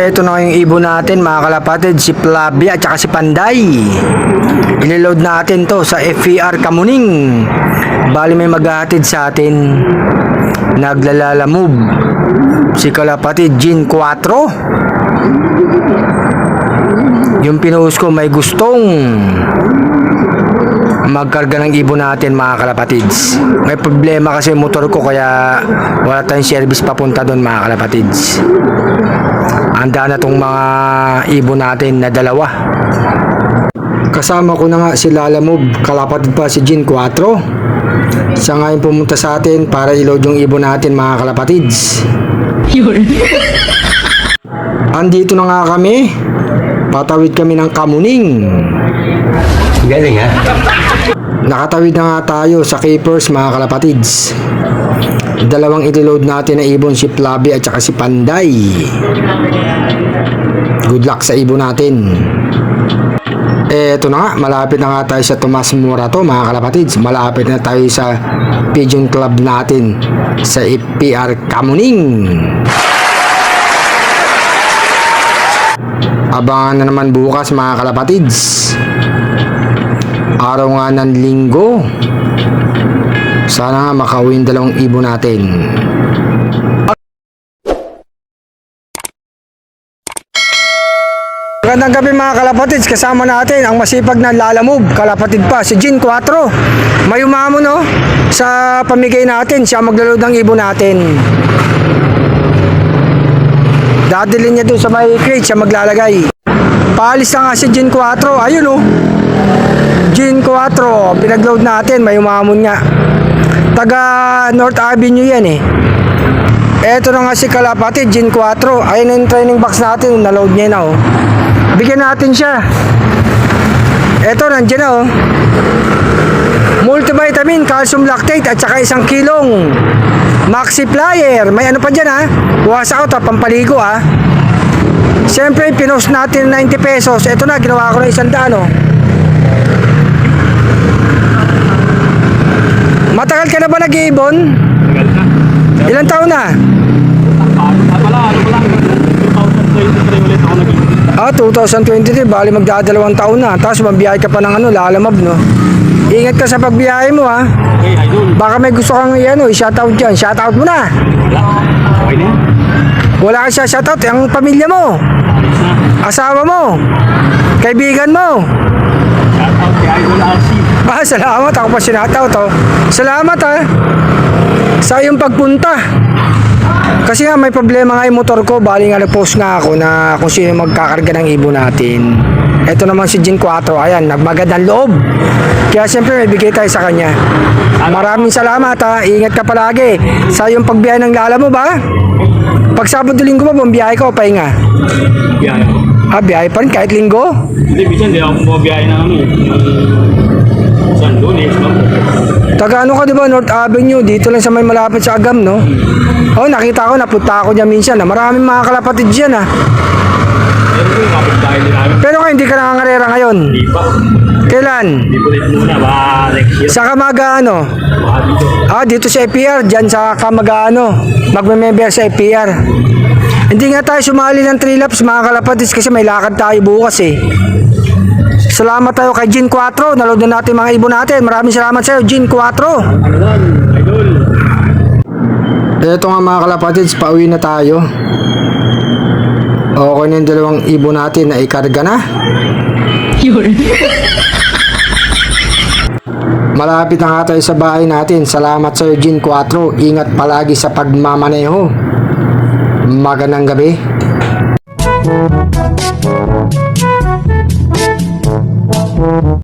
Ito na yung ibon natin mga kalapatid, si Flavia at saka si Panday. Iliload natin to sa FER Kamuning. Bali may maghahatid sa atin. Naglalala move si kalapatid Gin 4. Yung pinuhos ko may gustong magkarga ng ibon natin mga kalapatids. May problema kasi motor ko kaya wala tayong service papunta doon mga kalapatids. Handa na tong mga ibon natin na dalawa. Kasama ko na nga si Lalamove, kalapatid pa si Gin 4. Siya ngayon pumunta sa atin para i-load yung ibon natin mga kalapatids. Andito na nga kami. Patawid kami ng Kamuning. Galing ha? Nakatawid na nga tayo sa Capers mga kalapatids. Dalawang itiload natin na ibon, si Flavia at saka si Panday. Good luck sa ibon natin. Eto na nga, malapit na nga tayo sa Tomas Morato mga kalapatids. Malapit na tayo sa Pigeon Club natin sa FER Kamuning. Abangan na naman bukas mga kalapatids. Araw nga ng linggo. Sana nga makauwi yung dalawang ibon natin. Magandang gabi mga kalapatids. Kasama natin ang masipag na Lalamove, kalapatid pa si Gin 4. May umamo no sa pamigay natin. Siya maglalod ng ibon natin. Dadalhin niya doon sa may crate, siya maglalagay. Paalis na nga si Gin 4. Ayun o. Gin 4. Pinagload natin. May umamon nga. Taga North Avenue yan eh. Eto na nga si kalapatid, Gin 4. Ayun yung training box natin. Naload niya na o. Bigyan natin siya. Eto, nandiyan na o. Multivitamin, calcium lactate at saka 1 kilong Maxi Flyer. May ano pa dyan ha. Wash out ha, pampaligo ha. Siyempre, pinost natin 90 pesos. Ito na, ginawa ko na 100 o. Matagal ka na ba nag-iibon? Tagal na. Ilang taon na? Ano pala, 2023 ulit ako nag-iibon. 2023, bali magdadalawang taon na. Tapos mabiyahe ka pa ng Lalamove no. Ingat ka sa pagbiyahe mo ha. Okay, idol. Baka may gusto kang i-shoutout dyan. Shoutout mo na. Wala. Okay na yan. Wala ka siya shoutout. Ang pamilya mo. Alis na. Asawa mo. Kaibigan mo. Shout out kay Idol RC. Salamat. Ako pa sinataut oh. Salamat ha. Sa iyong pagpunta. Kasi nga may problema nga yung motor ko. Bali nga nag-post nga ako na kung sino magkakarga ng ibon natin. Ito naman si Gin 4. Ayan, nagmagandang loob. Kaya siyempre may bigay tayo sa kanya. Maraming salamat ha. Ingat ka palagi. Sa iyong pagbiyahe ng Lalamove ba? Pag Sabado Linggo ba, bumiyahe ka o pahinga? Biyahe ako. Biyahe pa rin kahit linggo? Hindi, bisan di ako bumabiyahe na San Lunes, no? Taga ano ka diba, North Avenue, dito lang sa may malapit sa Agam, no? Oh, nakita ko, napunta ako dyan minsan, maraming mga kalapatid dyan, ha? Meron ko yung kapit-dahil din namin. Pero hindi ka nangangarera ngayon. Hindi pa. Kailan? Hindi ko ulit muna, ba next year. Sa Kamagano? Baka dito. Dito sa FER, dyan sa Kamagano. Magme-member sa FER. Hindi nga tayo sumali ng 3 laps, mga kalapatid, kasi may lakad tayo bukas, eh. Salamat tayo kay Gin 4. Naload na natin mga ibon natin. Maraming salamat sa iyo, Gin 4. Ano lang, idol. Ito nga mga kalapatids, pauwi na tayo. Okay na yung dalawang ibon natin na ikarga na. Malapit na nga tayo sa bahay natin. Salamat sa iyo, Gin 4. Ingat palagi sa pagmamaneho. Magandang gabi.